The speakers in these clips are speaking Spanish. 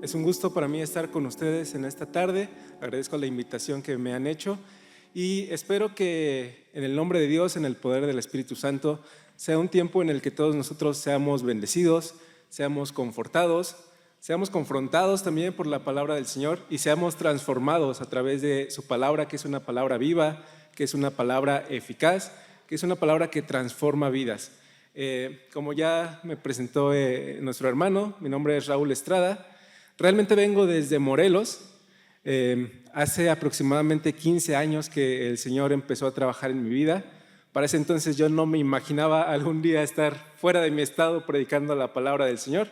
Es un gusto para mí estar con ustedes en esta tarde. Agradezco la invitación que me han hecho y espero que en el nombre de Dios, en el poder del Espíritu Santo, sea un tiempo en el que todos nosotros seamos bendecidos, seamos confortados, seamos confrontados también por la palabra del Señor y seamos transformados a través de su palabra, que es una palabra viva, que es una palabra eficaz, que es una palabra que transforma vidas. Como ya me presentó nuestro hermano, mi nombre es Raúl Estrada. Realmente vengo desde Morelos. Hace aproximadamente 15 años que el Señor empezó a trabajar en mi vida. Para ese entonces yo no me imaginaba algún día estar fuera de mi estado predicando la palabra del Señor,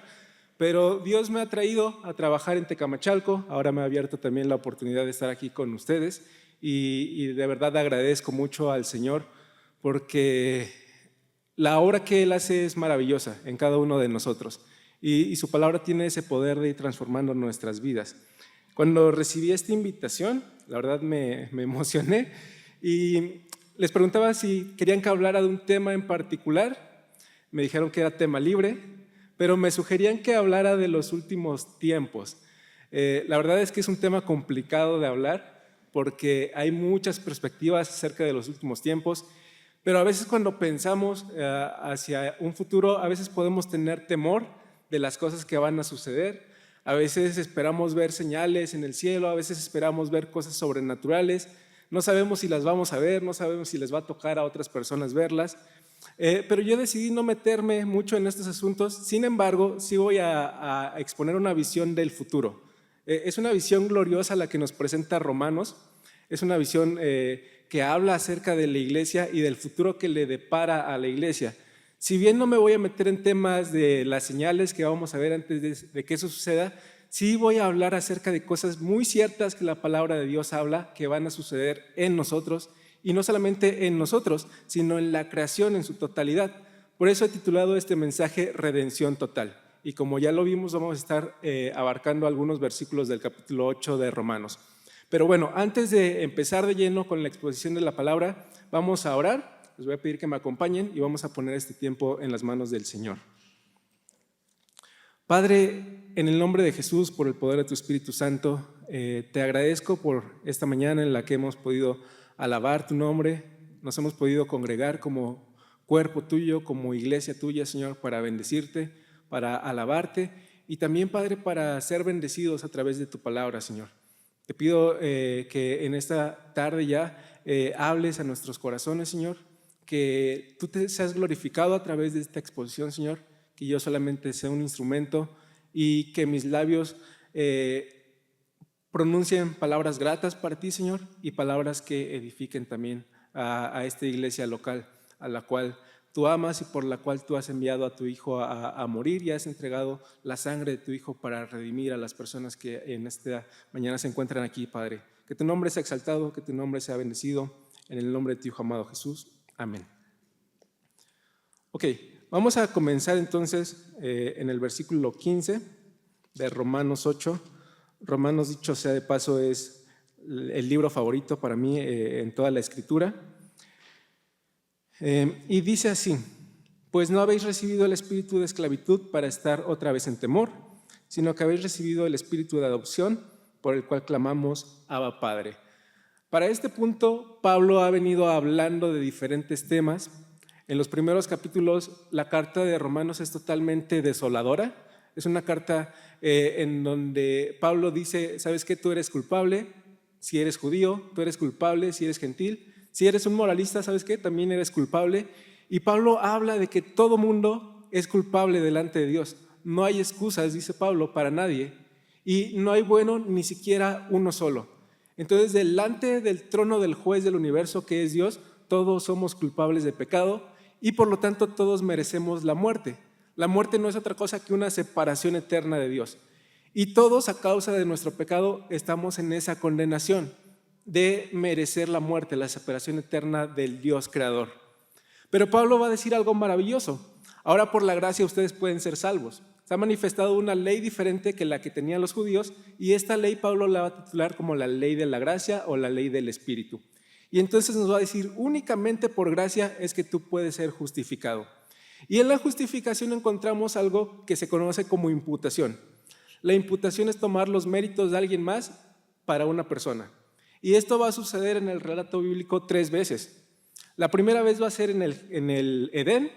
pero Dios me ha traído a trabajar en Tecamachalco. Ahora me ha abierto también la oportunidad de estar aquí con ustedes y de verdad agradezco mucho al Señor porque la obra que Él hace es maravillosa en cada uno de nosotros y su palabra tiene ese poder de ir transformando nuestras vidas. Cuando recibí esta invitación, la verdad me emocioné y les preguntaba si querían que hablara de un tema en particular. Me dijeron que era tema libre, pero me sugerían que hablara de los últimos tiempos. La verdad es que es un tema complicado de hablar porque hay muchas perspectivas acerca de los últimos tiempos, pero a veces cuando pensamos hacia un futuro, a veces podemos tener temor de las cosas que van a suceder. A veces esperamos ver señales en el cielo, a veces esperamos ver cosas sobrenaturales. No sabemos si las vamos a ver, no sabemos si les va a tocar a otras personas verlas. Pero yo decidí no meterme mucho en estos asuntos. Sin embargo, sí voy a exponer una visión del futuro. Es una visión gloriosa la que nos presenta Romanos. Es una visión que habla acerca de la iglesia y del futuro que le depara a la iglesia. Si bien no me voy a meter en temas de las señales que vamos a ver antes de que eso suceda, sí voy a hablar acerca de cosas muy ciertas que la palabra de Dios habla que van a suceder en nosotros, y no solamente en nosotros, sino en la creación en su totalidad. Por eso he titulado este mensaje Redención Total. Y como ya lo vimos, vamos a estar abarcando algunos versículos del capítulo 8 de Romanos. Pero bueno, antes de empezar de lleno con la exposición de la palabra, vamos a orar. Les voy a pedir que me acompañen y vamos a poner este tiempo en las manos del Señor. Padre, en el nombre de Jesús, por el poder de tu Espíritu Santo, te agradezco por esta mañana en la que hemos podido alabar tu nombre, nos hemos podido congregar como cuerpo tuyo, como iglesia tuya, Señor, para bendecirte, para alabarte y también, Padre, para ser bendecidos a través de tu palabra, Señor. Te pido que en esta tarde ya hables a nuestros corazones, Señor, que tú te seas glorificado a través de esta exposición, Señor, que yo solamente sea un instrumento y que mis labios pronuncien palabras gratas para ti, Señor, y palabras que edifiquen también a esta iglesia local a la cual tú amas y por la cual tú has enviado a tu Hijo a morir y has entregado la sangre de tu Hijo para redimir a las personas que en esta mañana se encuentran aquí, Padre. Que tu nombre sea exaltado, que tu nombre sea bendecido, en el nombre de tu Hijo amado Jesús. Amén. Ok, vamos a comenzar entonces en el versículo 15 de Romanos 8. Romanos, dicho sea de paso, es el libro favorito para mí en toda la Escritura. Y dice así: pues no habéis recibido el espíritu de esclavitud para estar otra vez en temor, sino que habéis recibido el espíritu de adopción, por el cual clamamos Abba Padre. Para este punto, Pablo ha venido hablando de diferentes temas. En los primeros capítulos, la carta de Romanos es totalmente desoladora. Es una carta en donde Pablo dice: ¿sabes qué? Tú eres culpable si eres judío, tú eres culpable si eres gentil, si eres un moralista, ¿sabes qué? También eres culpable. Y Pablo habla de que todo mundo es culpable delante de Dios. No hay excusas, dice Pablo, para nadie. Y no hay bueno ni siquiera uno solo. Entonces, delante del trono del juez del universo, que es Dios, todos somos culpables de pecado y por lo tanto todos merecemos la muerte. La muerte no es otra cosa que una separación eterna de Dios. Y todos, a causa de nuestro pecado, estamos en esa condenación de merecer la muerte, la separación eterna del Dios creador. Pero Pablo va a decir algo maravilloso. Ahora, por la gracia, ustedes pueden ser salvos. Se ha manifestado una ley diferente que la que tenían los judíos, y esta ley Pablo la va a titular como la ley de la gracia o la ley del Espíritu. Y entonces nos va a decir: únicamente por gracia es que tú puedes ser justificado. Y en la justificación encontramos algo que se conoce como imputación. La imputación es tomar los méritos de alguien más para una persona. Y esto va a suceder en el relato bíblico 3 veces. La primera vez va a ser en el Edén,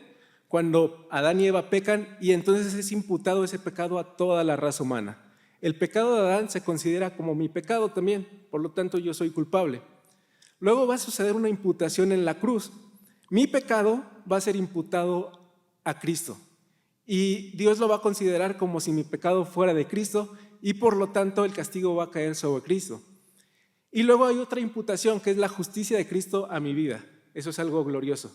cuando Adán y Eva pecan, y entonces es imputado ese pecado a toda la raza humana. El pecado de Adán se considera como mi pecado también, por lo tanto yo soy culpable. Luego va a suceder una imputación en la cruz. Mi pecado va a ser imputado a Cristo y Dios lo va a considerar como si mi pecado fuera de Cristo y por lo tanto el castigo va a caer sobre Cristo. Y luego hay otra imputación que es la justicia de Cristo a mi vida. Eso es algo glorioso,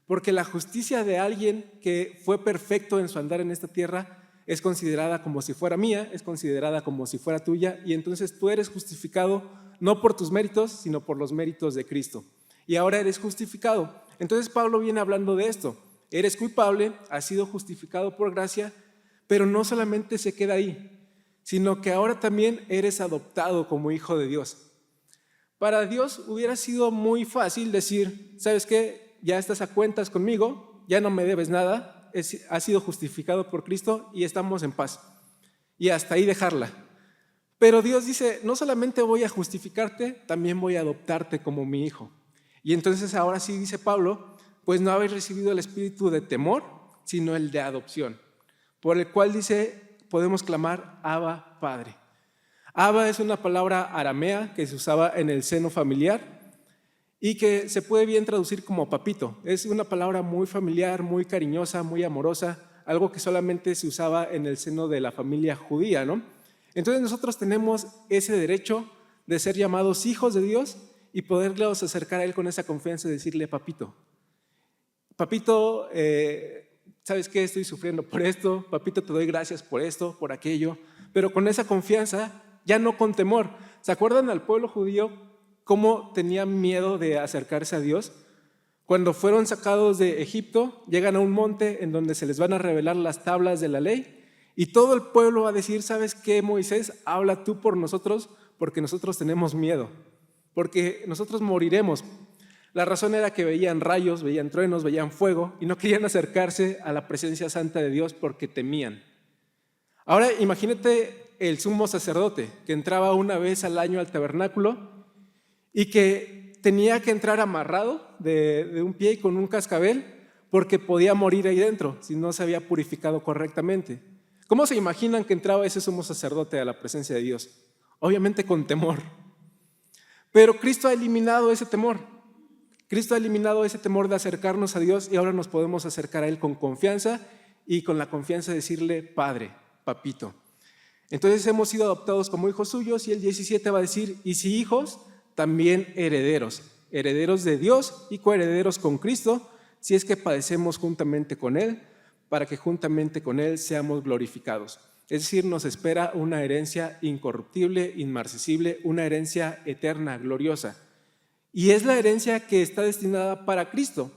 porque la justicia de alguien que fue perfecto en su andar en esta tierra es considerada como si fuera mía, es considerada como si fuera tuya, y entonces tú eres justificado no por tus méritos, sino por los méritos de Cristo. Y ahora eres justificado. Entonces Pablo viene hablando de esto. Eres culpable, has sido justificado por gracia, pero no solamente se queda ahí, sino que ahora también eres adoptado como hijo de Dios. Para Dios hubiera sido muy fácil decir, ¿sabes qué? Ya estás a cuentas conmigo, ya no me debes nada, has sido justificado por Cristo y estamos en paz. Y hasta ahí dejarla. Pero Dios dice, no solamente voy a justificarte, también voy a adoptarte como mi hijo. Y entonces ahora sí dice Pablo, pues no habéis recibido el espíritu de temor, sino el de adopción, por el cual dice, podemos clamar, Abba, Padre. Abba es una palabra aramea que se usaba en el seno familiar y que se puede bien traducir como papito. Es una palabra muy familiar, muy cariñosa, muy amorosa, algo que solamente se usaba en el seno de la familia judía, ¿no? Entonces nosotros tenemos ese derecho de ser llamados hijos de Dios y poderlos acercar a Él con esa confianza y decirle, papito, papito, ¿sabes qué? Estoy sufriendo por esto, papito, te doy gracias por esto, por aquello, pero con esa confianza, ya no con temor. ¿Se acuerdan al pueblo judío cómo tenía miedo de acercarse a Dios? Cuando fueron sacados de Egipto, llegan a un monte en donde se les van a revelar las tablas de la ley y todo el pueblo va a decir, ¿sabes qué, Moisés? Habla tú por nosotros porque nosotros tenemos miedo, porque nosotros moriremos. La razón era que veían rayos, veían truenos, veían fuego y no querían acercarse a la presencia santa de Dios porque temían. Ahora imagínate el sumo sacerdote que entraba una vez al año al tabernáculo y que tenía que entrar amarrado de un pie y con un cascabel porque podía morir ahí dentro si no se había purificado correctamente. ¿Cómo se imaginan que entraba ese sumo sacerdote a la presencia de Dios? Obviamente con temor. Pero Cristo ha eliminado ese temor. Cristo ha eliminado ese temor de acercarnos a Dios y ahora nos podemos acercar a Él con confianza y con la confianza de decirle, Padre, papito. Entonces hemos sido adoptados como hijos suyos y el 17 va a decir, y si hijos, también herederos, herederos de Dios y coherederos con Cristo, si es que padecemos juntamente con Él, para que juntamente con Él seamos glorificados. Es decir, nos espera una herencia incorruptible, inmarcesible, una herencia eterna, gloriosa. Y es la herencia que está destinada para Cristo.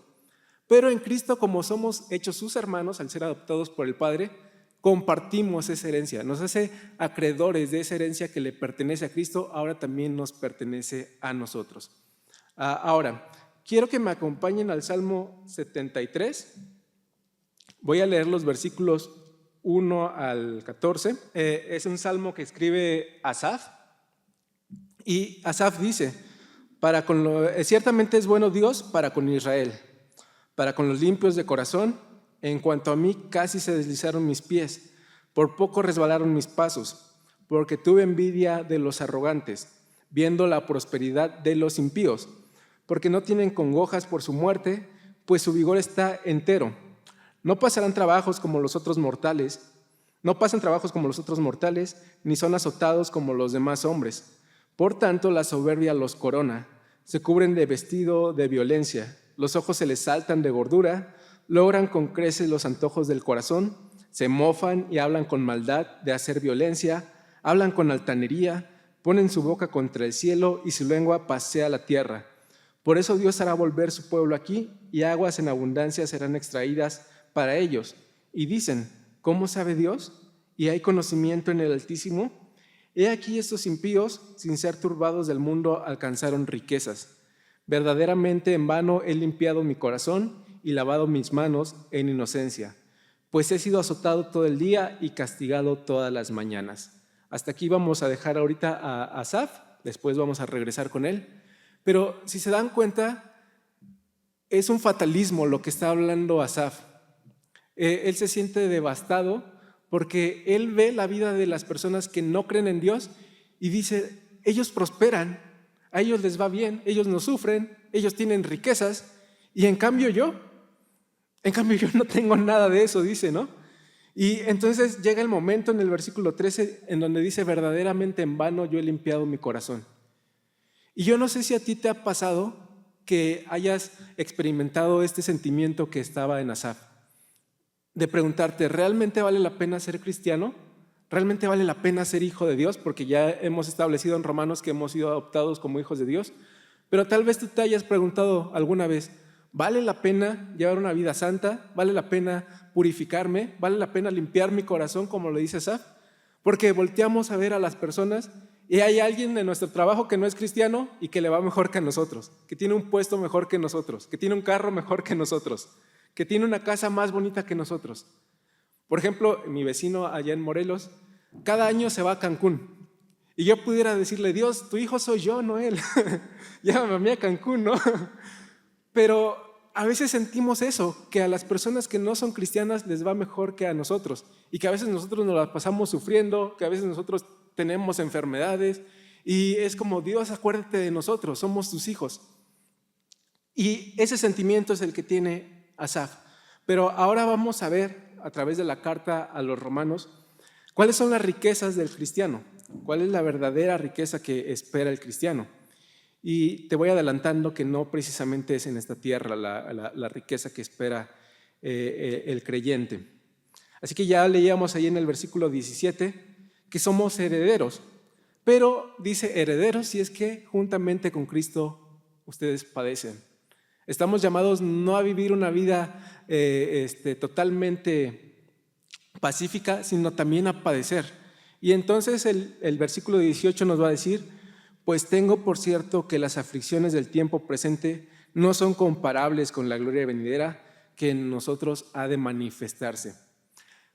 Pero en Cristo, como somos hechos sus hermanos, al ser adoptados por el Padre, compartimos esa herencia, nos hace acreedores de esa herencia que le pertenece a Cristo, ahora también nos pertenece a nosotros. Ahora, quiero que me acompañen al Salmo 73. Voy a leer los versículos 1 al 14. Es un salmo que escribe Asaf. Y Asaf dice, ciertamente es bueno Dios para con Israel, para con los limpios de corazón. En cuanto a mí, casi se deslizaron mis pies, por poco resbalaron mis pasos, porque tuve envidia de los arrogantes, viendo la prosperidad de los impíos, porque no tienen congojas por su muerte, pues su vigor está entero. No pasarán trabajos como los otros mortales, no pasan trabajos como los otros mortales, ni son azotados como los demás hombres. Por tanto, la soberbia los corona, se cubren de vestido de violencia, los ojos se les saltan de gordura, logran con creces los antojos del corazón, se mofan y hablan con maldad de hacer violencia, hablan con altanería, ponen su boca contra el cielo y su lengua pasea la tierra. Por eso Dios hará volver su pueblo aquí y aguas en abundancia serán extraídas para ellos. Y dicen, ¿cómo sabe Dios? ¿Y hay conocimiento en el Altísimo? He aquí estos impíos, sin ser turbados del mundo, alcanzaron riquezas. Verdaderamente en vano he limpiado mi corazón y lavado mis manos en inocencia, pues he sido azotado todo el día y castigado todas las mañanas. Hasta aquí vamos a dejar ahorita a Asaf, después vamos a regresar con él. Pero si se dan cuenta, es un fatalismo lo que está hablando Asaf. Él se siente devastado porque él ve la vida de las personas que no creen en Dios y dice, ellos prosperan, a ellos les va bien, ellos no sufren, ellos tienen riquezas, y en cambio yo no tengo nada de eso, dice, ¿no? Y entonces llega el momento en el versículo 13 en donde dice, verdaderamente en vano yo he limpiado mi corazón. Y yo no sé si a ti te ha pasado que hayas experimentado este sentimiento que estaba en Asaf, de preguntarte, ¿realmente vale la pena ser cristiano? ¿Realmente vale la pena ser hijo de Dios? Porque ya hemos establecido en Romanos que hemos sido adoptados como hijos de Dios. Pero tal vez tú te hayas preguntado alguna vez, ¿vale la pena llevar una vida santa? ¿Vale la pena purificarme? ¿Vale la pena limpiar mi corazón, como lo dice Asaf? Porque volteamos a ver a las personas y hay alguien en nuestro trabajo que no es cristiano y que le va mejor que a nosotros, que tiene un puesto mejor que nosotros, que tiene un carro mejor que nosotros, que tiene una casa más bonita que nosotros. Por ejemplo, mi vecino allá en Morelos, cada año se va a Cancún. Y yo pudiera decirle, Dios, tu hijo soy yo, no él. Llévame a mí a Cancún, ¿no? Pero a veces sentimos eso, que a las personas que no son cristianas les va mejor que a nosotros. Y que a veces nosotros nos la pasamos sufriendo, que a veces nosotros tenemos enfermedades. Y es como, Dios, acuérdate de nosotros, somos tus hijos. Y ese sentimiento es el que tiene Asaf. Pero ahora vamos a ver, a través de la carta a los romanos, cuáles son las riquezas del cristiano, cuál es la verdadera riqueza que espera el cristiano. Y te voy adelantando que no precisamente es en esta tierra la riqueza que espera el creyente. Así que ya leíamos ahí en el versículo 17 que somos herederos, pero dice herederos si es que juntamente con Cristo ustedes padecen. Estamos llamados no a vivir una vida totalmente pacífica, sino también a padecer. Y entonces el versículo 18 nos va a decir, pues tengo por cierto que las aflicciones del tiempo presente no son comparables con la gloria venidera que en nosotros ha de manifestarse.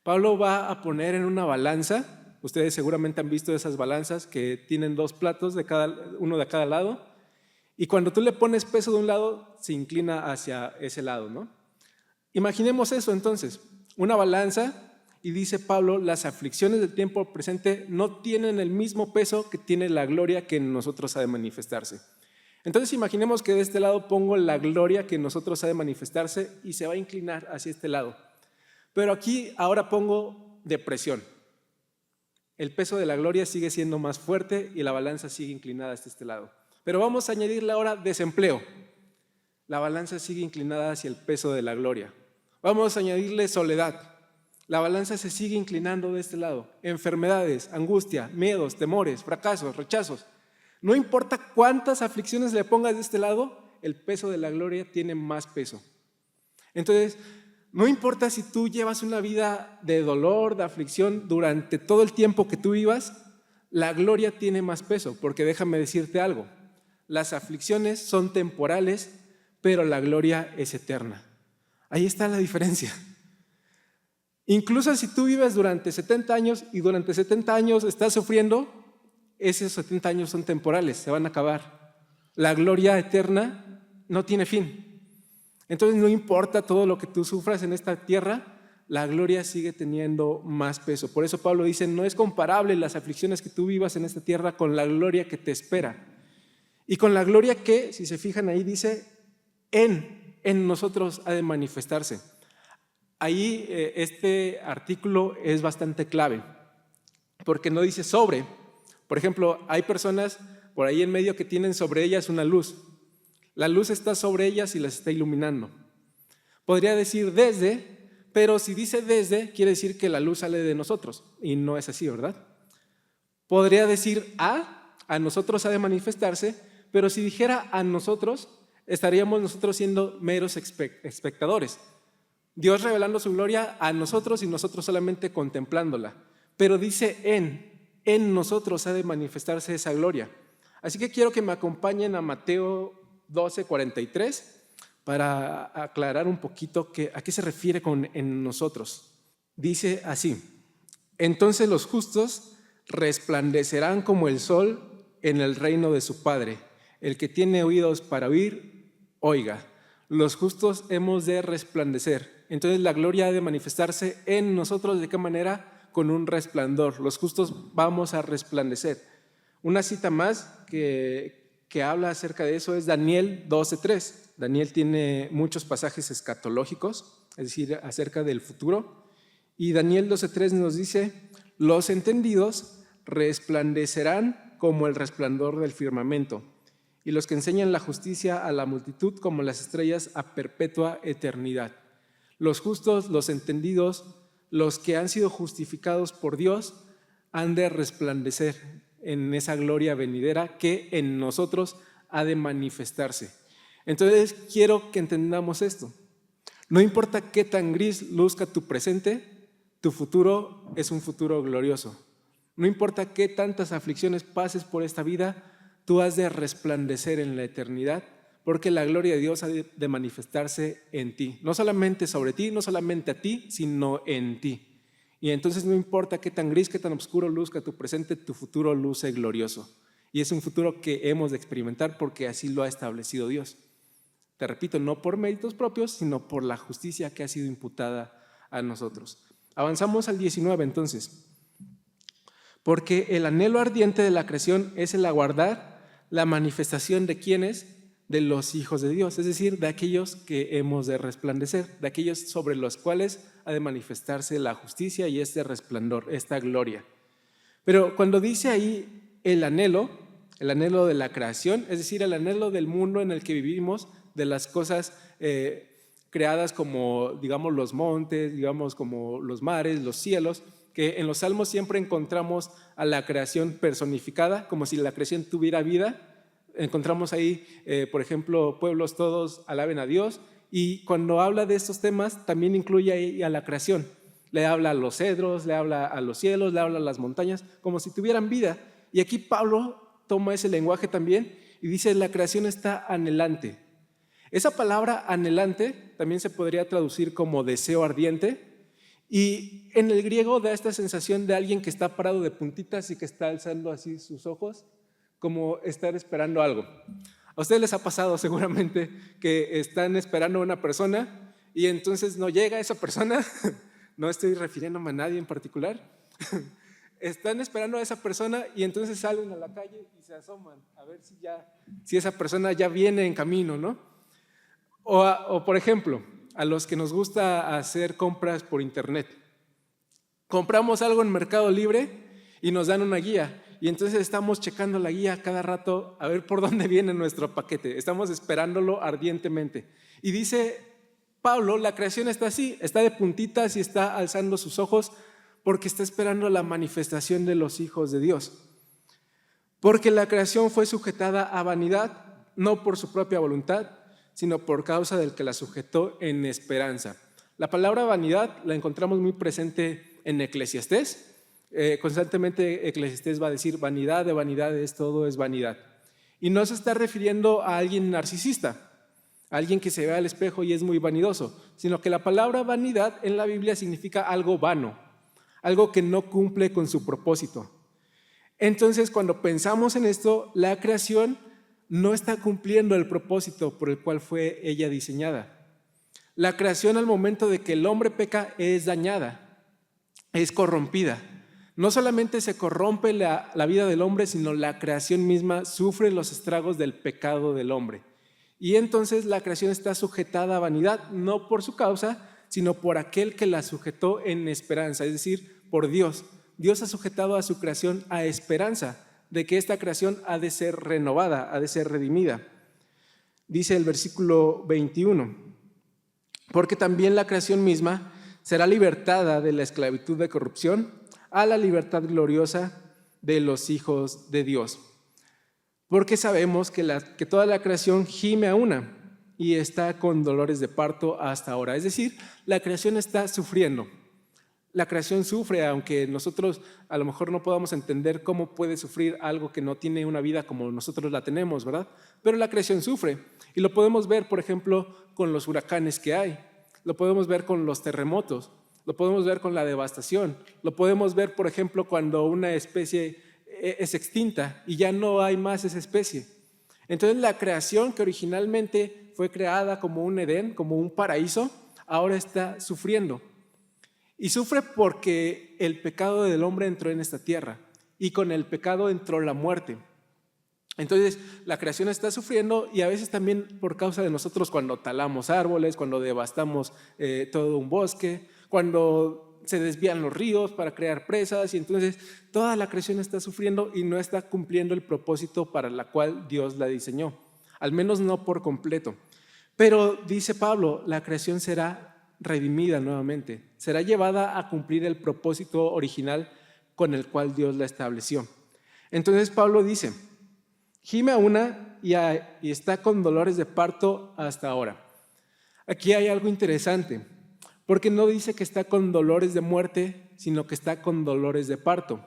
Pablo va a poner en una balanza, ustedes seguramente han visto esas balanzas que tienen dos platos, uno de cada lado, y cuando tú le pones peso de un lado, se inclina hacia ese lado, ¿no? Imaginemos eso entonces, una balanza. Y dice Pablo, las aflicciones del tiempo presente no tienen el mismo peso que tiene la gloria que en nosotros ha de manifestarse. Entonces imaginemos que de este lado pongo la gloria que en nosotros ha de manifestarse y se va a inclinar hacia este lado. Pero aquí ahora pongo depresión. El peso de la gloria sigue siendo más fuerte y la balanza sigue inclinada hacia este lado. Pero vamos a añadirle ahora desempleo. La balanza sigue inclinada hacia el peso de la gloria. Vamos a añadirle soledad. La balanza se sigue inclinando de este lado. Enfermedades, angustia, miedos, temores, fracasos, rechazos. No importa cuántas aflicciones le pongas de este lado, el peso de la gloria tiene más peso. Entonces, no importa si tú llevas una vida de dolor, de aflicción durante todo el tiempo que tú vivas, la gloria tiene más peso, porque déjame decirte algo. Las aflicciones son temporales, pero la gloria es eterna. Ahí está la diferencia. Incluso si tú vives durante 70 años y durante 70 años estás sufriendo, esos 70 años son temporales, se van a acabar. La gloria eterna no tiene fin. Entonces no importa todo lo que tú sufras en esta tierra, la gloria sigue teniendo más peso. Por eso Pablo dice, no es comparable las aflicciones que tú vivas en esta tierra con la gloria que te espera. Y con la gloria que, si se fijan ahí, dice, en nosotros ha de manifestarse. Ahí este artículo es bastante clave, porque no dice sobre. Por ejemplo, hay personas por ahí en medio que tienen sobre ellas una luz. La luz está sobre ellas y las está iluminando. Podría decir desde, pero si dice desde, quiere decir que la luz sale de nosotros, y no es así, ¿verdad? Podría decir a nosotros ha de manifestarse, pero si dijera a nosotros, estaríamos nosotros siendo meros espectadores. Dios revelando su gloria a nosotros y nosotros solamente contemplándola. Pero dice en nosotros ha de manifestarse esa gloria. Así que quiero que me acompañen a Mateo 12:43 para aclarar un poquito a qué se refiere con en nosotros. Dice así, entonces los justos resplandecerán como el sol en el reino de su Padre. El que tiene oídos para oír, oiga. Los justos hemos de resplandecer. Entonces la gloria ha de manifestarse en nosotros. ¿De qué manera? Con un resplandor. Los justos vamos a resplandecer. Una cita más que habla acerca de eso es Daniel 12:3. Daniel tiene muchos pasajes escatológicos, es decir, acerca del futuro. Y Daniel 12:3 nos dice: los entendidos resplandecerán como el resplandor del firmamento, y los que enseñan la justicia a la multitud como las estrellas a perpetua eternidad. Los justos, los entendidos, los que han sido justificados por Dios, han de resplandecer en esa gloria venidera que en nosotros ha de manifestarse. Entonces quiero que entendamos esto. No importa qué tan gris luzca tu presente, tu futuro es un futuro glorioso. No importa qué tantas aflicciones pases por esta vida, tú has de resplandecer en la eternidad, porque la gloria de Dios ha de manifestarse en ti. No solamente sobre ti, no solamente a ti, sino en ti. Y entonces no importa qué tan gris, qué tan oscuro luzca tu presente, tu futuro luce glorioso. Y es un futuro que hemos de experimentar porque así lo ha establecido Dios. Te repito, no por méritos propios, sino por la justicia que ha sido imputada a nosotros. Avanzamos al 19 entonces. Porque el anhelo ardiente de la creación es el aguardar la manifestación de ¿quiénes? De los hijos de Dios, es decir, de aquellos que hemos de resplandecer, de aquellos sobre los cuales ha de manifestarse la justicia y este resplandor, esta gloria. Pero cuando dice ahí el anhelo de la creación, es decir, el anhelo del mundo en el que vivimos, de las cosas creadas como, digamos, los montes, digamos, como los mares, los cielos, que en los salmos siempre encontramos a la creación personificada, como si la creación tuviera vida. Encontramos ahí, por ejemplo, pueblos todos alaben a Dios, y cuando habla de estos temas también incluye ahí a la creación. Le habla a los cedros, le habla a los cielos, le habla a las montañas, como si tuvieran vida. Y aquí Pablo toma ese lenguaje también y dice: la creación está anhelante. Esa palabra anhelante también se podría traducir como deseo ardiente, y en el griego da esta sensación de alguien que está parado de puntitas y que está alzando así sus ojos, como estar esperando algo. A ustedes les ha pasado seguramente que están esperando a una persona y entonces no llega esa persona. No estoy refiriéndome a nadie en particular. Están esperando a esa persona y entonces salen a la calle y se asoman a ver si esa persona ya viene en camino, ¿no? O por ejemplo, a los que nos gusta hacer compras por internet. Compramos algo en Mercado Libre y nos dan una guía. Y entonces estamos checando la guía cada rato a ver por dónde viene nuestro paquete. Estamos esperándolo ardientemente. Y dice Pablo, la creación está así, está de puntitas y está alzando sus ojos porque está esperando la manifestación de los hijos de Dios. Porque la creación fue sujetada a vanidad, no por su propia voluntad, sino por causa del que la sujetó en esperanza. La palabra vanidad la encontramos muy presente en Eclesiastés. Constantemente Eclesiastés va a decir: vanidad de vanidades, todo es vanidad. Y no se está refiriendo a alguien narcisista, a alguien que se ve al espejo y es muy vanidoso, sino que la palabra vanidad en la Biblia significa algo vano, algo que no cumple con su propósito. Entonces, cuando pensamos en esto, la creación no está cumpliendo el propósito por el cual fue ella diseñada. La creación, al momento de que el hombre peca, es dañada, es corrompida. No solamente se corrompe la vida del hombre, sino la creación misma sufre los estragos del pecado del hombre. Y entonces la creación está sujetada a vanidad, no por su causa, sino por aquel que la sujetó en esperanza, es decir, por Dios. Dios ha sujetado a su creación a esperanza de que esta creación ha de ser renovada, ha de ser redimida. Dice el versículo 21, porque también la creación misma será libertada de la esclavitud de corrupción a la libertad gloriosa de los hijos de Dios. Porque sabemos que toda la creación gime a una y está con dolores de parto hasta ahora. Es decir, la creación está sufriendo. La creación sufre, aunque nosotros a lo mejor no podamos entender cómo puede sufrir algo que no tiene una vida como nosotros la tenemos, ¿verdad? Pero la creación sufre y lo podemos ver, por ejemplo, con los huracanes que hay. Lo podemos ver con los terremotos. lo podemos ver con la devastación, lo podemos ver, por ejemplo, cuando una especie es extinta y ya no hay más esa especie. Entonces la creación que originalmente fue creada como un Edén, como un paraíso, ahora está sufriendo. Y sufre porque el pecado del hombre entró en esta tierra y con el pecado entró la muerte. Entonces la creación está sufriendo y a veces también por causa de nosotros cuando talamos árboles, cuando devastamos todo un bosque, cuando se desvían los ríos para crear presas y entonces toda la creación está sufriendo y no está cumpliendo el propósito para el cual Dios la diseñó, al menos no por completo. Pero dice Pablo, la creación será redimida nuevamente, será llevada a cumplir el propósito original con el cual Dios la estableció. Entonces Pablo dice, gime a una y está con dolores de parto hasta ahora. Aquí hay algo interesante, porque no dice que está con dolores de muerte, sino que está con dolores de parto.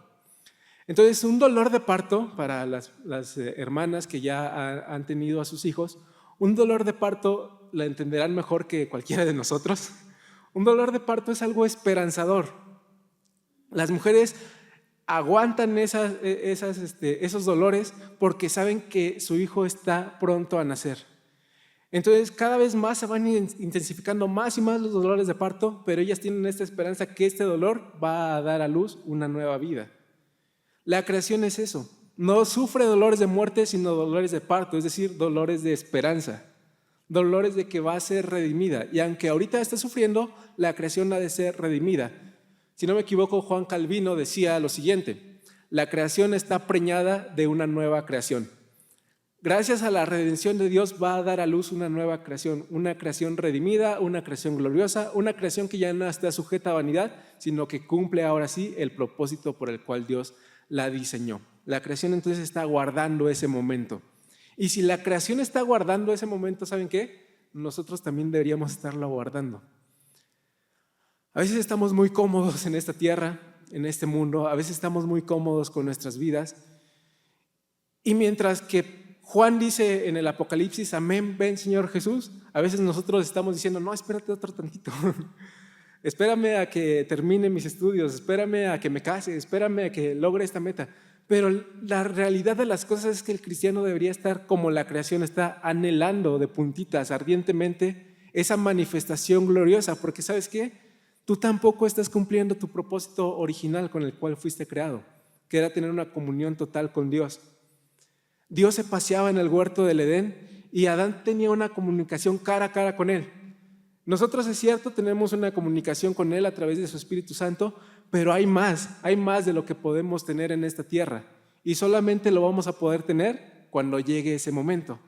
Entonces, un dolor de parto, para las hermanas que ya han tenido a sus hijos, un dolor de parto la entenderán mejor que cualquiera de nosotros. Un dolor de parto es algo esperanzador. Las mujeres aguantan esos dolores porque saben que su hijo está pronto a nacer. Entonces cada vez más se van intensificando más y más los dolores de parto, pero ellas tienen esta esperanza que este dolor va a dar a luz una nueva vida. La creación es eso, no sufre dolores de muerte sino dolores de parto, es decir, dolores de esperanza, dolores de que va a ser redimida. Y aunque ahorita está sufriendo, la creación ha de ser redimida. Si no me equivoco, Juan Calvino decía lo siguiente: la creación está preñada de una nueva creación. Gracias a la redención de Dios va a dar a luz una nueva creación, una creación redimida, una creación gloriosa, una creación que ya no está sujeta a vanidad, sino que cumple ahora sí el propósito por el cual Dios la diseñó. La creación entonces está guardando ese momento. Y si la creación está guardando ese momento, ¿saben qué? Nosotros también deberíamos estarlo guardando. A veces estamos muy cómodos en esta tierra, en este mundo, a veces estamos muy cómodos con nuestras vidas. Y mientras que Juan dice en el Apocalipsis, amén, ven Señor Jesús, a veces nosotros estamos diciendo, no, espérate otro tantito, espérame a que termine mis estudios, espérame a que me case, espérame a que logre esta meta. Pero la realidad de las cosas es que el cristiano debería estar como la creación está, anhelando de puntitas ardientemente esa manifestación gloriosa, porque ¿sabes qué? Tú tampoco estás cumpliendo tu propósito original con el cual fuiste creado, que era tener una comunión total con Dios. Dios se paseaba en el huerto del Edén y Adán tenía una comunicación cara a cara con él. Nosotros, es cierto, tenemos una comunicación con él a través de su Espíritu Santo, pero hay más de lo que podemos tener en esta tierra y solamente lo vamos a poder tener cuando llegue ese momento.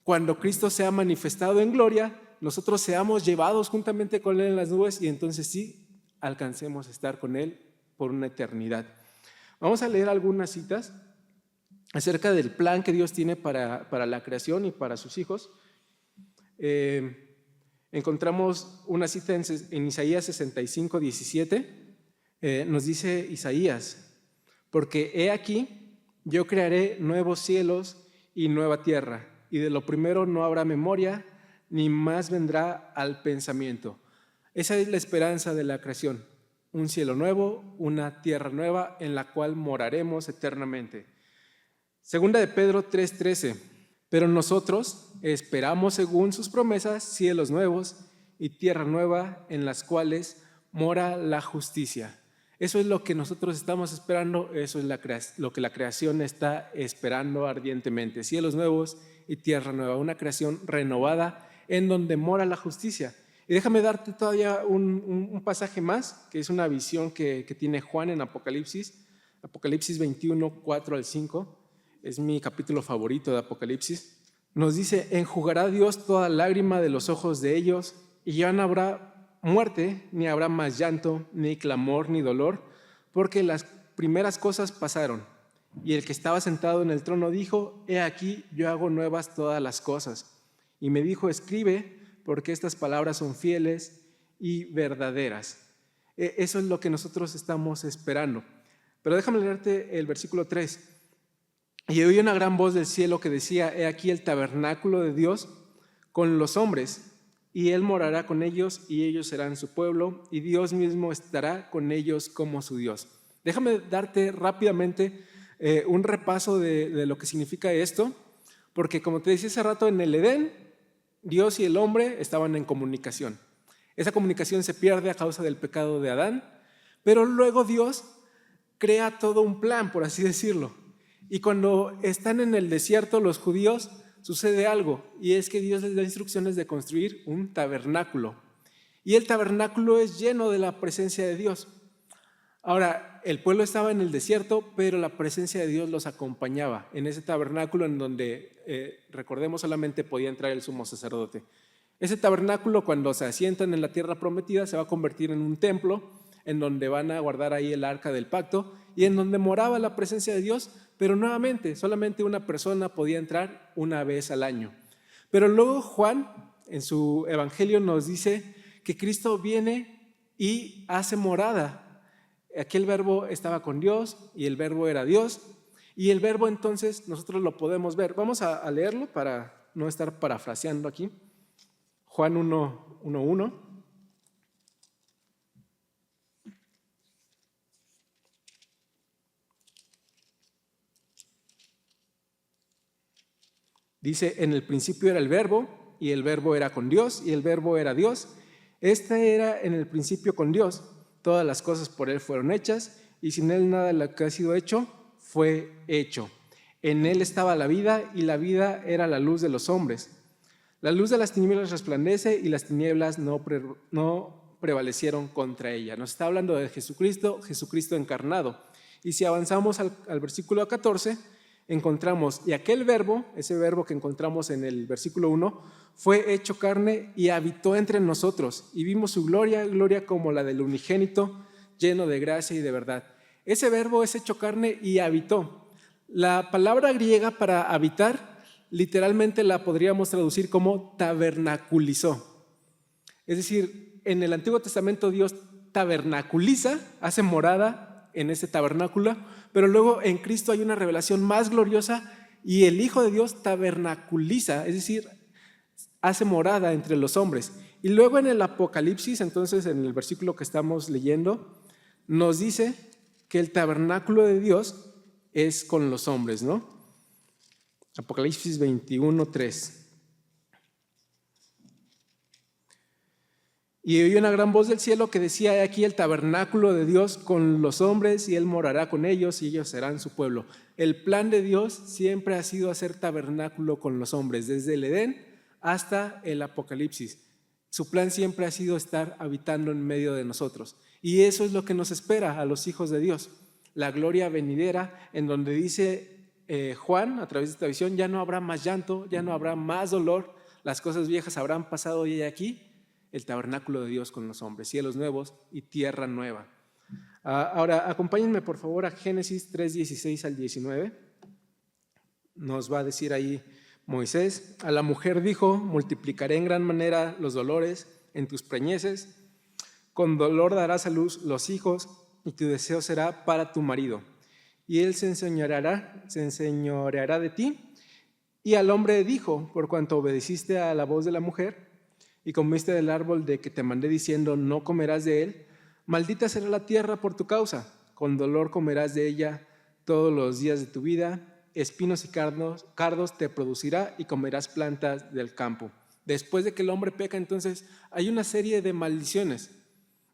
Cuando Cristo sea manifestado en gloria, nosotros seamos llevados juntamente con él en las nubes y entonces sí alcancemos a estar con él por una eternidad. Vamos a leer algunas citas acerca del plan que Dios tiene para la creación y para sus hijos. Encontramos una cita en Isaías 65, 17. Nos dice Isaías, porque he aquí, yo crearé nuevos cielos y nueva tierra, y de lo primero no habrá memoria, ni más vendrá al pensamiento. Esa es la esperanza de la creación, un cielo nuevo, una tierra nueva en la cual moraremos eternamente. Segunda de Pedro 3:13, pero nosotros esperamos según sus promesas cielos nuevos y tierra nueva en las cuales mora la justicia. Eso es lo que nosotros estamos esperando, eso es lo que la creación está esperando ardientemente, cielos nuevos y tierra nueva, una creación renovada en donde mora la justicia. Y déjame darte todavía un pasaje más, que es una visión que tiene Juan en Apocalipsis 21, 4 al 5. Es mi capítulo favorito de Apocalipsis. Nos dice, enjugará Dios toda lágrima de los ojos de ellos y ya no habrá muerte, ni habrá más llanto, ni clamor, ni dolor, porque las primeras cosas pasaron. Y el que estaba sentado en el trono dijo, he aquí, yo hago nuevas todas las cosas. Y me dijo, escribe, porque estas palabras son fieles y verdaderas. Eso es lo que nosotros estamos esperando. Pero déjame leerte el versículo 3. Y oí una gran voz del cielo que decía, he aquí el tabernáculo de Dios con los hombres, y Él morará con ellos y ellos serán su pueblo y Dios mismo estará con ellos como su Dios. Déjame darte rápidamente un repaso de lo que significa esto, porque como te decía hace rato, en el Edén, Dios y el hombre estaban en comunicación. Esa comunicación se pierde a causa del pecado de Adán, pero luego Dios crea todo un plan, por así decirlo. Y cuando están en el desierto los judíos, sucede algo, y es que Dios les da instrucciones de construir un tabernáculo. Y el tabernáculo es lleno de la presencia de Dios. Ahora, el pueblo estaba en el desierto, pero la presencia de Dios los acompañaba en ese tabernáculo en donde, recordemos, solamente podía entrar el sumo sacerdote. Ese tabernáculo, cuando se asientan en la tierra prometida, se va a convertir en un templo en donde van a guardar ahí el arca del pacto y en donde moraba la presencia de Dios, pero nuevamente solamente una persona podía entrar una vez al año. Pero luego Juan en su evangelio nos dice que Cristo viene y hace morada. Aquel verbo estaba con Dios y el verbo era Dios, y el verbo entonces nosotros lo podemos ver. Vamos a leerlo para no estar parafraseando aquí. Juan 1:1. Dice: en el principio era el verbo, y el verbo era con Dios, y el verbo era Dios. Este era en el principio con Dios. Todas las cosas por Él fueron hechas, y sin Él nada de lo que ha sido hecho fue hecho. En Él estaba la vida, y la vida era la luz de los hombres. La luz de las tinieblas resplandece, y las tinieblas no prevalecieron contra ella. Nos está hablando de Jesucristo, Jesucristo encarnado. Y si avanzamos al versículo 14, encontramos, y aquel verbo, ese verbo que encontramos en el versículo 1, fue hecho carne y habitó entre nosotros, y vimos su gloria, gloria como la del unigénito, lleno de gracia y de verdad. Ese verbo es hecho carne y habitó. La palabra griega para habitar, literalmente la podríamos traducir como tabernaculizó. Es decir, en el Antiguo Testamento Dios tabernaculiza, hace morada en ese tabernáculo, pero luego en Cristo hay una revelación más gloriosa y el Hijo de Dios tabernaculiza, es decir, hace morada entre los hombres. Y luego en el Apocalipsis, entonces en el versículo que estamos leyendo, nos dice que el tabernáculo de Dios es con los hombres, ¿no? Apocalipsis 21:3. Y oí una gran voz del cielo que decía: he aquí el tabernáculo de Dios con los hombres, y Él morará con ellos, y ellos serán su pueblo. El plan de Dios siempre ha sido hacer tabernáculo con los hombres, desde el Edén hasta el Apocalipsis. Su plan siempre ha sido estar habitando en medio de nosotros. Y eso es lo que nos espera a los hijos de Dios. La gloria venidera, en donde dice Juan, a través de esta visión, ya no habrá más llanto, ya no habrá más dolor, las cosas viejas habrán pasado y aquí el tabernáculo de Dios con los hombres, cielos nuevos y tierra nueva. Ahora, acompáñenme por favor a Génesis 3:16 al 19. Nos va a decir ahí Moisés: a la mujer dijo: multiplicaré en gran manera los dolores en tus preñeces, con dolor darás a luz los hijos, y tu deseo será para tu marido, y él se enseñoreará de ti. Y al hombre dijo: por cuanto obedeciste a la voz de la mujer, y comiste del árbol de que te mandé diciendo: no comerás de él, maldita será la tierra por tu causa, con dolor comerás de ella todos los días de tu vida, espinos y cardos te producirá, y comerás plantas del campo. Después de que el hombre peca, entonces hay una serie de maldiciones.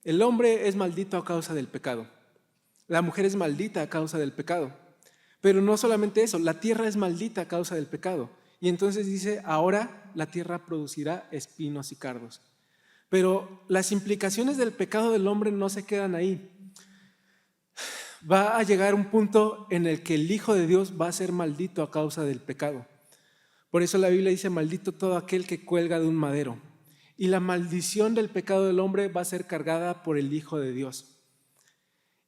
El hombre es maldito a causa del pecado, la mujer es maldita a causa del pecado, pero no solamente eso, la tierra es maldita a causa del pecado. Y entonces dice: ahora la tierra producirá espinos y cardos. Pero las implicaciones del pecado del hombre no se quedan ahí. Va a llegar un punto en el que el Hijo de Dios va a ser maldito a causa del pecado. Por eso la Biblia dice: maldito todo aquel que cuelga de un madero. Y la maldición del pecado del hombre va a ser cargada por el Hijo de Dios.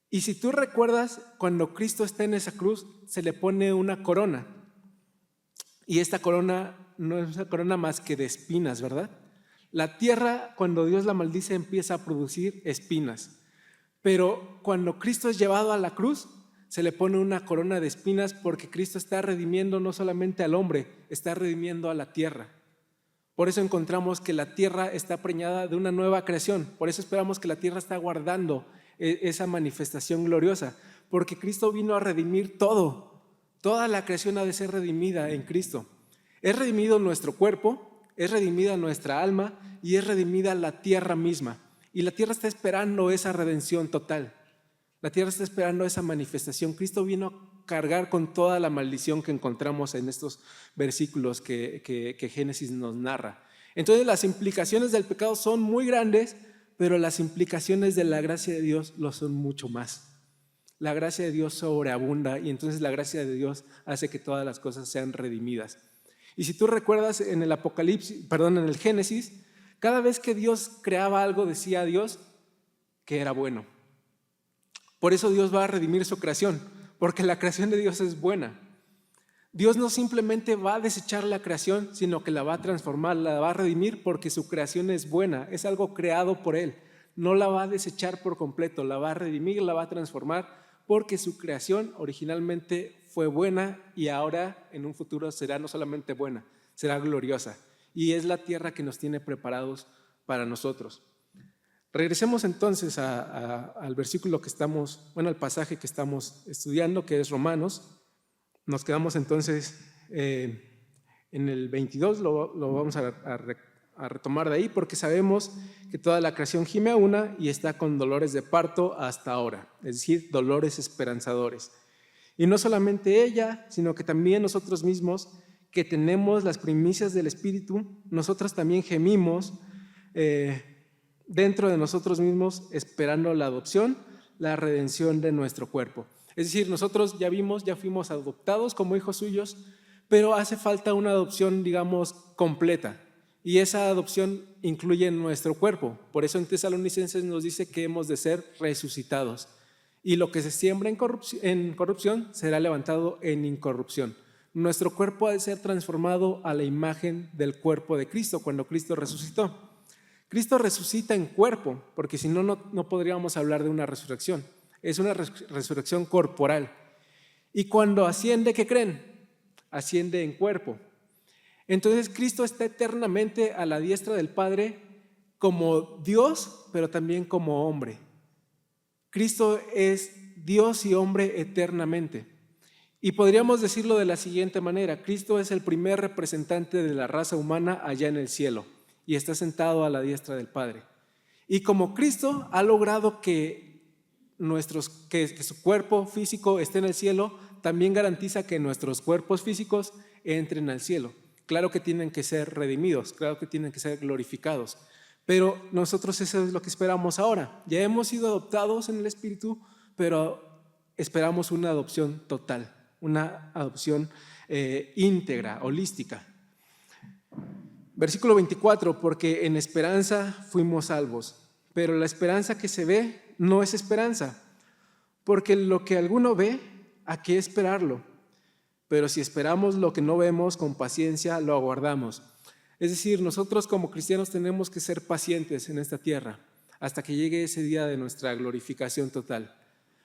Y si tú recuerdas, cuando Cristo está en esa cruz, se le pone una corona. Y esta corona no es una corona más que de espinas, ¿verdad? La tierra, cuando Dios la maldice, empieza a producir espinas. Pero cuando Cristo es llevado a la cruz, se le pone una corona de espinas, porque Cristo está redimiendo no solamente al hombre, está redimiendo a la tierra. Por eso encontramos que la tierra está preñada de una nueva creación. Por eso esperamos que la tierra está guardando esa manifestación gloriosa. Porque Cristo vino a redimir todo. Toda la creación ha de ser redimida en Cristo. Es redimido nuestro cuerpo, es redimida nuestra alma y es redimida la tierra misma. Y la tierra está esperando esa redención total. La tierra está esperando esa manifestación. Cristo vino a cargar con toda la maldición que encontramos en estos versículos que Génesis nos narra. Entonces las implicaciones del pecado son muy grandes, pero las implicaciones de la gracia de Dios lo son mucho más. La gracia de Dios sobreabunda y entonces la gracia de Dios hace que todas las cosas sean redimidas. Y si tú recuerdas en el Génesis, cada vez que Dios creaba algo decía a Dios que era bueno. Por eso Dios va a redimir su creación, porque la creación de Dios es buena. Dios no simplemente va a desechar la creación, sino que la va a transformar, la va a redimir porque su creación es buena, es algo creado por Él. No la va a desechar por completo, la va a redimir, la va a transformar porque su creación originalmente fue buena y ahora en un futuro será no solamente buena, será gloriosa. Y es la tierra que nos tiene preparados para nosotros. Regresemos entonces al versículo que al pasaje que estamos estudiando, que es Romanos. Nos quedamos entonces en el 22, lo vamos a retomar de ahí, porque sabemos que toda la creación gime a una y está con dolores de parto hasta ahora, es decir, dolores esperanzadores. Y no solamente ella, sino que también nosotros mismos, que tenemos las primicias del Espíritu, nosotros también gemimos dentro de nosotros mismos, esperando la adopción, la redención de nuestro cuerpo. Es decir, nosotros ya fuimos adoptados como hijos suyos, pero hace falta una adopción, digamos, completa. Y esa adopción incluye nuestro cuerpo. Por eso en Tesalonicenses nos dice que hemos de ser resucitados. Y lo que se siembra en corrupción será levantado en incorrupción. Nuestro cuerpo ha de ser transformado a la imagen del cuerpo de Cristo cuando Cristo resucitó. Cristo resucita en cuerpo, porque si no, no podríamos hablar de una resurrección. Es una resurrección corporal. Y cuando asciende, ¿qué creen? Asciende en cuerpo. Entonces Cristo está eternamente a la diestra del Padre como Dios, pero también como hombre. Cristo es Dios y hombre eternamente. Y podríamos decirlo de la siguiente manera: Cristo es el primer representante de la raza humana allá en el cielo y está sentado a la diestra del Padre. Y como Cristo ha logrado que su cuerpo físico esté en el cielo, también garantiza que nuestros cuerpos físicos entren al cielo. Claro que tienen que ser redimidos, claro que tienen que ser glorificados, pero nosotros eso es lo que esperamos ahora. Ya hemos sido adoptados en el Espíritu, pero esperamos una adopción total, una adopción íntegra, holística. Versículo 24, porque en esperanza fuimos salvos, pero la esperanza que se ve no es esperanza, porque lo que alguno ve, ¿a qué esperarlo? Pero si esperamos lo que no vemos, con paciencia lo aguardamos. Es decir, nosotros como cristianos tenemos que ser pacientes en esta tierra hasta que llegue ese día de nuestra glorificación total.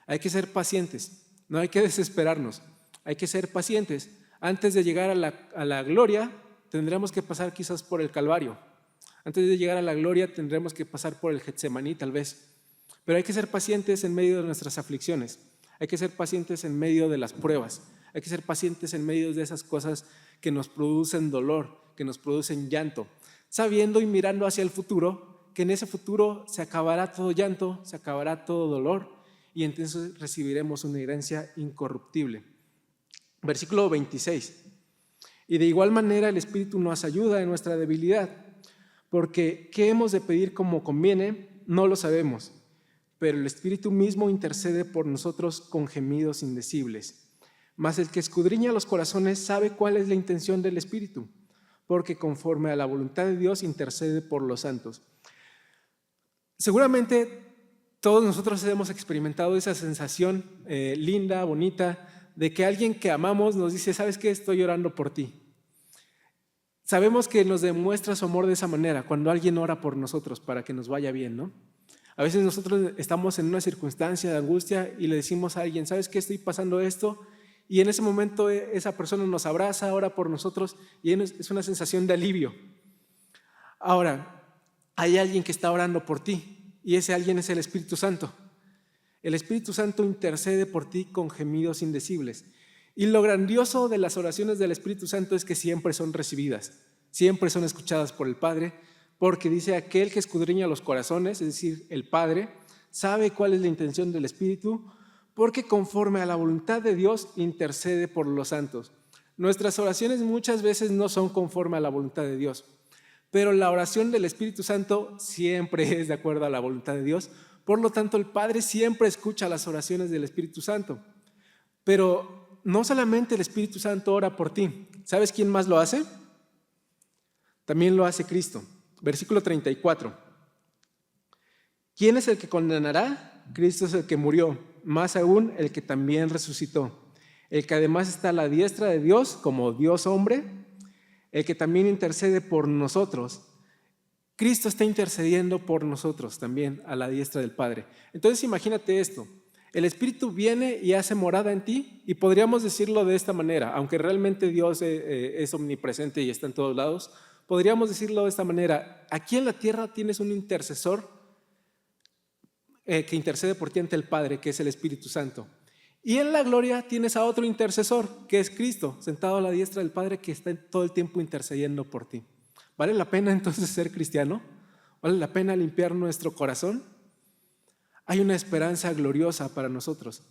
Hay que ser pacientes, no hay que desesperarnos, hay que ser pacientes. Antes de llegar a la gloria, tendremos que pasar quizás por el Calvario. Antes de llegar a la gloria, tendremos que pasar por el Getsemaní tal vez. Pero hay que ser pacientes en medio de nuestras aflicciones. Hay que ser pacientes en medio de las pruebas. Hay que ser pacientes en medio de esas cosas que nos producen dolor, que nos producen llanto, sabiendo y mirando hacia el futuro, que en ese futuro se acabará todo llanto, se acabará todo dolor y entonces recibiremos una herencia incorruptible. Versículo 26. Y de igual manera el Espíritu nos ayuda en nuestra debilidad, porque ¿qué hemos de pedir como conviene? No lo sabemos, pero el Espíritu mismo intercede por nosotros con gemidos indecibles. Mas el que escudriña los corazones sabe cuál es la intención del Espíritu, porque conforme a la voluntad de Dios intercede por los santos. Seguramente todos nosotros hemos experimentado esa sensación linda, bonita, de que alguien que amamos nos dice: ¿sabes qué? Estoy orando por ti. Sabemos que nos demuestra su amor de esa manera, cuando alguien ora por nosotros para que nos vaya bien, ¿no? A veces nosotros estamos en una circunstancia de angustia y le decimos a alguien: ¿sabes qué? Estoy pasando esto. Y en ese momento esa persona nos abraza, ora por nosotros y es una sensación de alivio. Ahora, hay alguien que está orando por ti y ese alguien es el Espíritu Santo. El Espíritu Santo intercede por ti con gemidos indecibles. Y lo grandioso de las oraciones del Espíritu Santo es que siempre son recibidas, siempre son escuchadas por el Padre, porque dice aquel que escudriña los corazones, es decir, el Padre, sabe cuál es la intención del Espíritu, porque conforme a la voluntad de Dios intercede por los santos. Nuestras oraciones muchas veces no son conforme a la voluntad de Dios, pero la oración del Espíritu Santo siempre es de acuerdo a la voluntad de Dios. Por lo tanto, el Padre siempre escucha las oraciones del Espíritu Santo. Pero no solamente el Espíritu Santo ora por ti. ¿Sabes quién más lo hace? También lo hace Cristo. Versículo 34. ¿Quién es el que condenará? Cristo es el que murió, más aún el que también resucitó, el que además está a la diestra de Dios como Dios hombre, el que también intercede por nosotros. Cristo está intercediendo por nosotros también a la diestra del Padre. Entonces imagínate esto, el Espíritu viene y hace morada en ti y podríamos decirlo de esta manera, aunque realmente Dios es omnipresente y está en todos lados, podríamos decirlo de esta manera, aquí en la tierra tienes un intercesor que intercede por ti ante el Padre, que es el Espíritu Santo. Y en la gloria tienes a otro intercesor, que es Cristo, sentado a la diestra del Padre, que está todo el tiempo intercediendo por ti. ¿Vale la pena entonces ser cristiano? ¿Vale la pena limpiar nuestro corazón? Hay una esperanza gloriosa para nosotros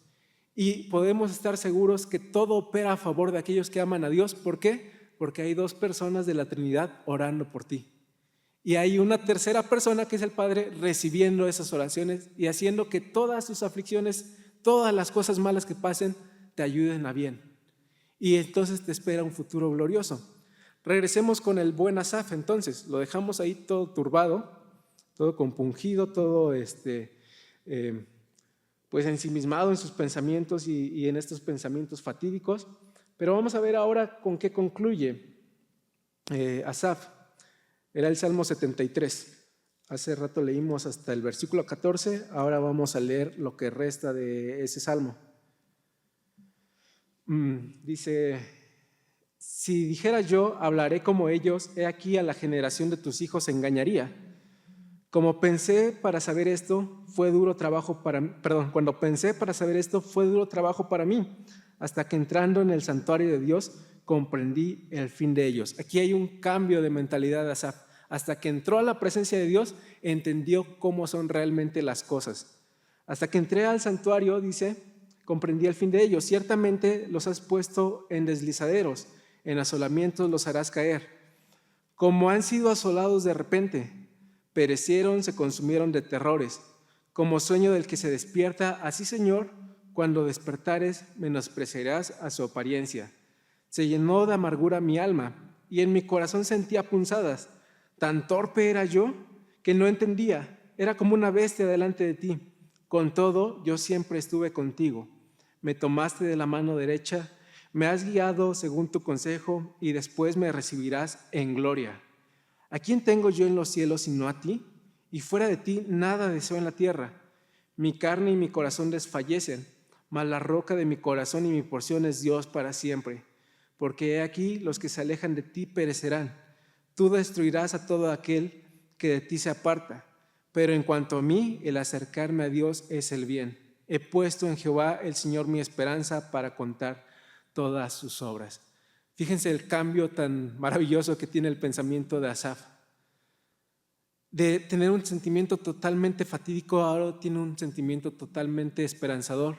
y podemos estar seguros que todo opera a favor de aquellos que aman a Dios. ¿Por qué? Porque hay dos personas de la Trinidad orando por ti y hay una tercera persona que es el Padre recibiendo esas oraciones y haciendo que todas tus aflicciones, todas las cosas malas que pasen, te ayuden a bien. Y entonces te espera un futuro glorioso. Regresemos con el buen Asaf entonces, lo dejamos ahí todo turbado, todo compungido, todo pues ensimismado en sus pensamientos y en estos pensamientos fatídicos, pero vamos a ver ahora con qué concluye Asaf. Era el Salmo 73, hace rato leímos hasta el versículo 14, ahora vamos a leer lo que resta de ese Salmo. Dice: si dijera yo, hablaré como ellos, he aquí a la generación de tus hijos engañaría. Cuando pensé para saber esto, fue duro trabajo para mí, hasta que entrando en el santuario de Dios, comprendí el fin de ellos. Aquí hay un cambio de mentalidad de Asaf. Hasta que entró a la presencia de Dios, entendió cómo son realmente las cosas. Hasta que entré al santuario, dice, comprendí el fin de ellos. Ciertamente los has puesto en deslizaderos, en asolamientos los harás caer. Como han sido asolados de repente, perecieron, se consumieron de terrores. Como sueño del que se despierta, así, Señor, cuando despertares, menospreciarás a su apariencia. Se llenó de amargura mi alma, y en mi corazón sentía punzadas. Tan torpe era yo que no entendía. Era como una bestia delante de ti. Con todo, yo siempre estuve contigo. Me tomaste de la mano derecha, me has guiado según tu consejo, y después me recibirás en gloria. ¿A quién tengo yo en los cielos sino a ti? Y fuera de ti nada deseo en la tierra. Mi carne y mi corazón desfallecen, mas la roca de mi corazón y mi porción es Dios para siempre. Porque he aquí los que se alejan de ti perecerán. Tú destruirás a todo aquel que de ti se aparta. Pero en cuanto a mí, el acercarme a Dios es el bien. He puesto en Jehová el Señor mi esperanza para contar todas sus obras. Fíjense el cambio tan maravilloso que tiene el pensamiento de Asaf. De tener un sentimiento totalmente fatídico, ahora tiene un sentimiento totalmente esperanzador.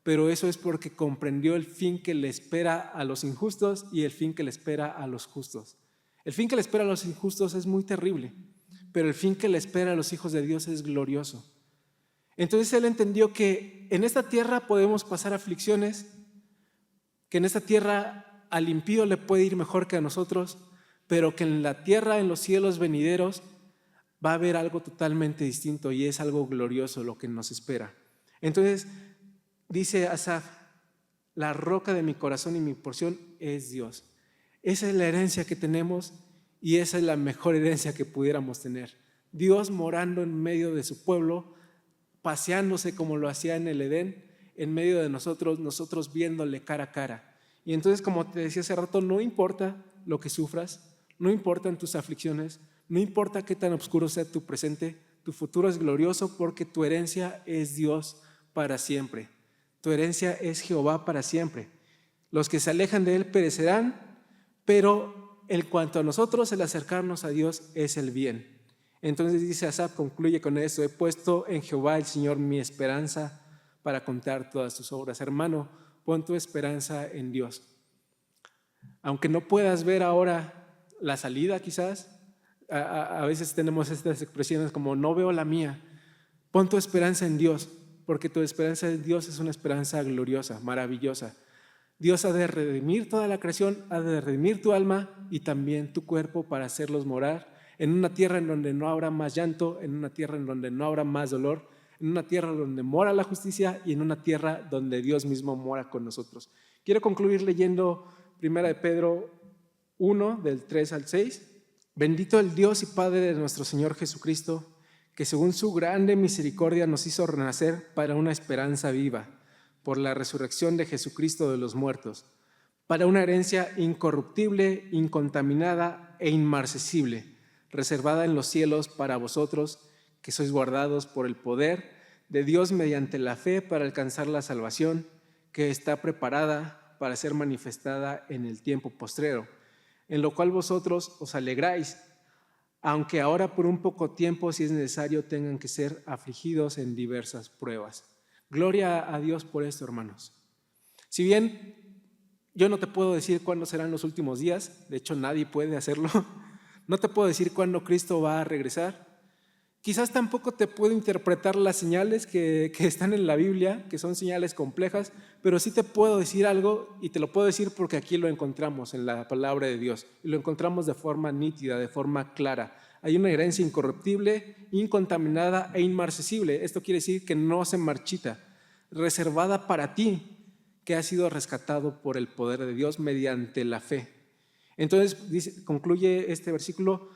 Pero eso es porque comprendió el fin que le espera a los injustos y el fin que le espera a los justos. El fin que le espera a los injustos es muy terrible, pero el fin que le espera a los hijos de Dios es glorioso. Entonces él entendió que en esta tierra podemos pasar aflicciones, que en esta tierra al impío le puede ir mejor que a nosotros, pero que en la tierra, en los cielos venideros, va a haber algo totalmente distinto y es algo glorioso lo que nos espera. Entonces dice Asaf: la roca de mi corazón y mi porción es Dios. Esa es la herencia que tenemos y esa es la mejor herencia que pudiéramos tener. Dios morando en medio de su pueblo, paseándose como lo hacía en el Edén, en medio de nosotros viéndole cara a cara. Y entonces, como te decía hace rato, no importa lo que sufras, no importan tus aflicciones, No importa qué tan oscuro sea tu presente, tu futuro es glorioso porque tu herencia es Dios para siempre. Tu herencia es Jehová para siempre. Los que se alejan de Él perecerán, pero en cuanto a nosotros, el acercarnos a Dios es el bien. Entonces dice Asaf, concluye con eso: he puesto en Jehová el Señor mi esperanza para contar todas tus obras. Hermano, pon tu esperanza en Dios. Aunque no puedas ver ahora la salida quizás, a veces tenemos estas expresiones como no veo la mía. Pon tu esperanza en Dios, porque tu esperanza en Dios es una esperanza gloriosa, maravillosa. Dios ha de redimir toda la creación, ha de redimir tu alma y también tu cuerpo para hacerlos morar en una tierra en donde no habrá más llanto, en una tierra en donde no habrá más dolor, en una tierra donde mora la justicia y en una tierra donde Dios mismo mora con nosotros. Quiero concluir leyendo 1 de Pedro 1, del 3 al 6. Bendito el Dios y Padre de nuestro Señor Jesucristo, que según su grande misericordia nos hizo renacer para una esperanza viva, por la resurrección de Jesucristo de los muertos, para una herencia incorruptible, incontaminada e inmarcesible, reservada en los cielos para vosotros, que sois guardados por el poder de Dios mediante la fe para alcanzar la salvación, que está preparada para ser manifestada en el tiempo postrero, en lo cual vosotros os alegráis, aunque ahora por un poco tiempo, si es necesario, tengan que ser afligidos en diversas pruebas. Gloria a Dios por esto, hermanos. Si bien yo no te puedo decir cuándo serán los últimos días, de hecho nadie puede hacerlo, no te puedo decir cuándo Cristo va a regresar. Quizás tampoco te puedo interpretar las señales que están en la Biblia, que son señales complejas, pero sí te puedo decir algo, y te lo puedo decir porque aquí lo encontramos en la palabra de Dios, y lo encontramos de forma nítida, de forma clara. Hay una herencia incorruptible, incontaminada e inmarcesible. Esto quiere decir que no se marchita, reservada para ti, que has sido rescatado por el poder de Dios mediante la fe. Entonces concluye este versículo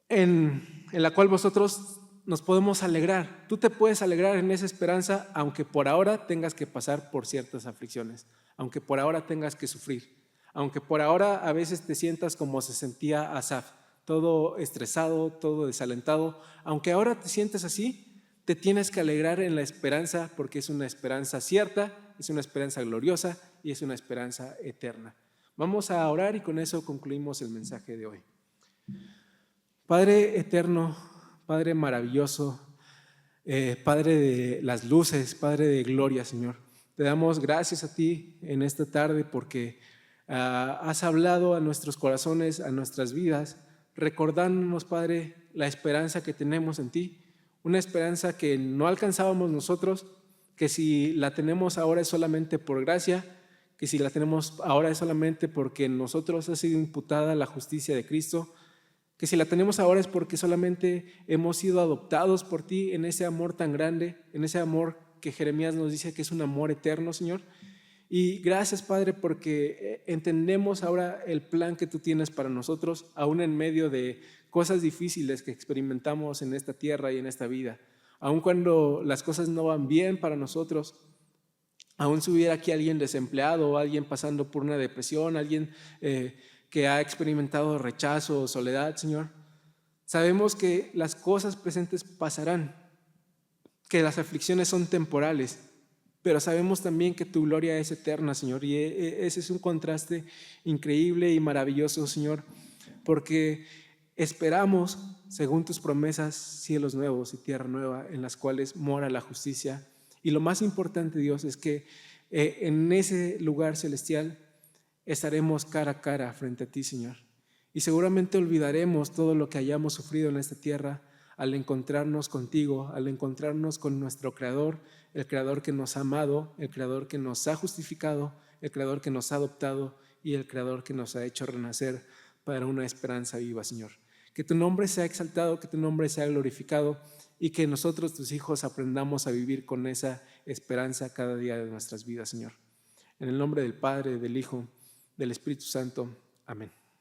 en la cual vosotros nos podemos alegrar. Tú te puedes alegrar en esa esperanza, aunque por ahora tengas que pasar por ciertas aflicciones, aunque por ahora tengas que sufrir, aunque por ahora a veces te sientas como se sentía Asaf, todo estresado, todo desalentado. Aunque ahora te sientes así, te tienes que alegrar en la esperanza, porque es una esperanza cierta, es una esperanza gloriosa y es una esperanza eterna. Vamos a orar y con eso concluimos el mensaje de hoy. Padre eterno, Padre maravilloso, Padre de las luces, Padre de gloria, Señor, te damos gracias a ti en esta tarde porque has hablado a nuestros corazones, a nuestras vidas, recordándonos, Padre, la esperanza que tenemos en ti, una esperanza que no alcanzábamos nosotros, que si la tenemos ahora es solamente por gracia, que si la tenemos ahora es solamente porque en nosotros ha sido imputada la justicia de Cristo, que si la tenemos ahora es porque solamente hemos sido adoptados por ti en ese amor tan grande, en ese amor que Jeremías nos dice que es un amor eterno, Señor. Y gracias, Padre, porque entendemos ahora el plan que tú tienes para nosotros, aún en medio de cosas difíciles que experimentamos en esta tierra y en esta vida. Aún cuando las cosas no van bien para nosotros, aún si hubiera aquí alguien desempleado o alguien pasando por una depresión, alguien que ha experimentado rechazo o soledad, Señor, sabemos que las cosas presentes pasarán, que las aflicciones son temporales, pero sabemos también que tu gloria es eterna, Señor, y ese es un contraste increíble y maravilloso, Señor, porque esperamos, según tus promesas, cielos nuevos y tierra nueva en las cuales mora la justicia. Y lo más importante, Dios, es que en ese lugar celestial estaremos cara a cara frente a ti, Señor. Y seguramente olvidaremos todo lo que hayamos sufrido en esta tierra al encontrarnos contigo, al encontrarnos con nuestro Creador, el Creador que nos ha amado, el Creador que nos ha justificado, el Creador que nos ha adoptado y el Creador que nos ha hecho renacer para una esperanza viva, Señor. Que tu nombre sea exaltado, que tu nombre sea glorificado y que nosotros, tus hijos, aprendamos a vivir con esa esperanza cada día de nuestras vidas, Señor. En el nombre del Padre, del Hijo, del Espíritu Santo. Amén.